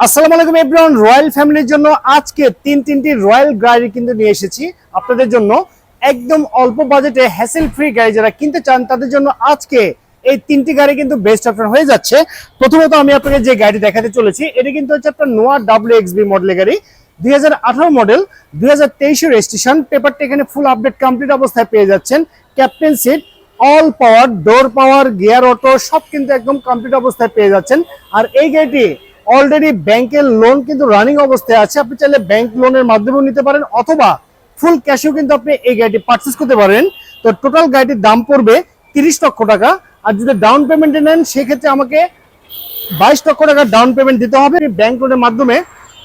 আসসালামু আলাইকুম everyone, royal ফ্যামিলির জন্য আজকে তিনটি রয়্যাল গাড়ি কিন্তু নিয়ে এসেছি আপনাদের জন্য। একদম অল্প বাজেটে হ্যাসেল ফ্রি গাড়ি যারা কিনতে চান তাদের জন্য আজকে এই তিনটি গাড়ি কিন্তু বেস্ট অপশন হয়ে যাচ্ছে। প্রথমত আমি আপনাকে যে গাড়ি দেখাতে চলেছি এটি কিন্তু হচ্ছে আপনার নোয়া WXB মডেলের গাড়ি, 2018 মডেল, 2023 রেজিস্ট্রেশন। পেপারটা এখানে ফুল আপডেট কমপ্লিট অবস্থায় পেয়ে যাচ্ছেন। ক্যাপ্টেন সিট, অল পাওয়ার, ডোর পাওয়ার, গিয়ার অটো সব কিন্তু একদম কমপ্লিট অবস্থায় পেয়ে যাচ্ছেন। আর এই গাড়িটি অলরেডি ব্যাংকের লোন কিন্তু রানিং অবস্থায় আছে। আপনি চাইলে ব্যাংক লোনের মাধ্যমেও নিতে পারেন অথবা ফুল ক্যাশেও কিন্তু আপনি এই গাড়িটি পারচেস করতে পারেন। তো টোটাল গাড়িটির দাম পড়বে 30 লক্ষ টাকা। আর যদি ডাউন পেমেন্টে নেন সেক্ষেত্রে আমাকে 22 লক্ষ টাকা ডাউন পেমেন্ট দিতে হবে। ব্যাংক লোনের মাধ্যমে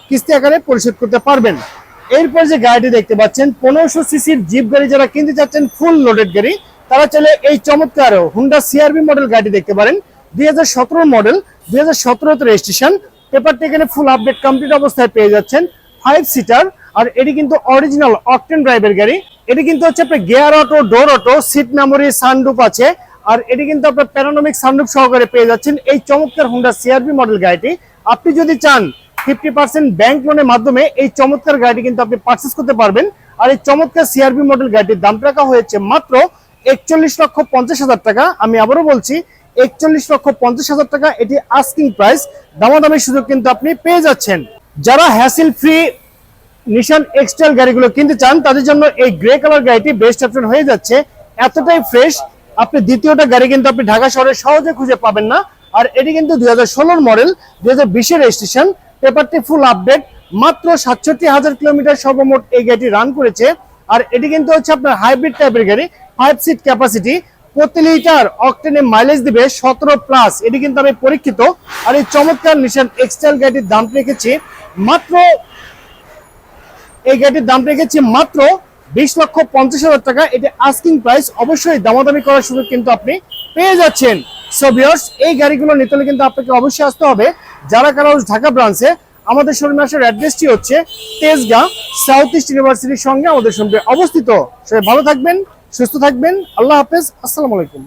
কিস্তি আকারে পরিশোধ করতে পারবেন। এরপর যে গাড়িটি দেখতে পাচ্ছেন 1500 সিসির জিপ গাড়ি যারা কিনতে চাচ্ছেন ফুল লোডেড গাড়ি তারা চাইলে এই চমৎকার হুন্ডা CR-V মডেল গাড়িটি দেখতে পারেন। 2017 মডেল, 2017 রেজিস্ট্রেশন। পেপারটা এখানে ফুল আপডেট কমপ্লিট অবস্থায় পেয়ে যাচ্ছেন। 5 সিটার। আর এটি কিন্তু অরিজিনাল অকটেন ড্রাইভের গাড়ি। এটি কিন্তু হচ্ছে আপনার gear auto, door auto, seat memory, sunroof আছে। আর এটি কিন্তু আপনার প্যানোরামিক সানরুফ সহকারে পেয়ে যাচ্ছেন এই চমৎকার হুন্ডা CR-V মডেল গাড়িটি। আপনি যদি চান 50% ব্যাংক লোনের মাধ্যমে এই চমৎকার গাড়িটি কিন্তু আপনি পারচেস করতে পারবেন। আর এই চমৎকার CR-V মডেল গাড়িটির দাম রাখা হয়েছে মাত্র 41,50,000 টাকা। আমি আবারও বলছি 41,50,000 টাকা, এটি আস্কিং প্রাইস। দামাদামির সুযোগ কিন্তু আপনি পেয়ে যাচ্ছেন। যারা হ্যাসেল ফ্রি নিশান এক্সটাইল গাড়িগুলো কিনতে চান তাদের জন্য এই গ্রে কালার গাড়িটি বেস্ট অপশন হয়ে যাচ্ছে। এতটাই ফ্রেশ, আপনি দ্বিতীয়টা গাড়ি কিন্তু আপনি ঢাকা শহরে সহজে খুঁজে পাবেন না। আর এটি কিন্তু 2016 মডেল, 2020 রেজিস্ট্রেশন। পেপারটি ফুল আপডেট, মাত্র 67,000 কিলোমিটার সর্বমোট এই গাড়িটি রান করেছে। আর এটি কিন্তু হচ্ছে আপনার হাইব্রিড টাইপের গাড়ি, 5 সিট ক্যাপাসিটি, প্রতি লিটার অকটেনে মাইলেজ দিবে 17+। এটি কিন্তু আমি পরীক্ষিত। আর এই চমৎকার নিশান এক্সটাইল গাড়িটির দাম রেখেছি মাত্র, এই গাড়িটির দাম রেখেছি মাত্র 20,50,000 টাকা। এটি আস্কিং প্রাইস। অবশ্যই দামাদামি করার সুযোগ কিন্তু আপনি পেয়ে যাচ্ছেন। সো ভিউয়ার্স, এই গাড়িগুলো নিতে হলে কিন্তু আপনাকে অবশ্যই আসতে হবে যারা কার হাউস ঢাকা ব্রাঞ্চে। আমাদের শোরুমে আসার অ্যাড্রেসটি হচ্ছে তেজগাঁ সাউথ ইস্ট ইউনিভার্সিটির সঙ্গে আমাদের শোরুমে অবস্থিত। সবাই ভালো থাকবেন, সুস্থ থাকবেন। আল্লাহ হাফেজ, আসসালামু আলাইকুম।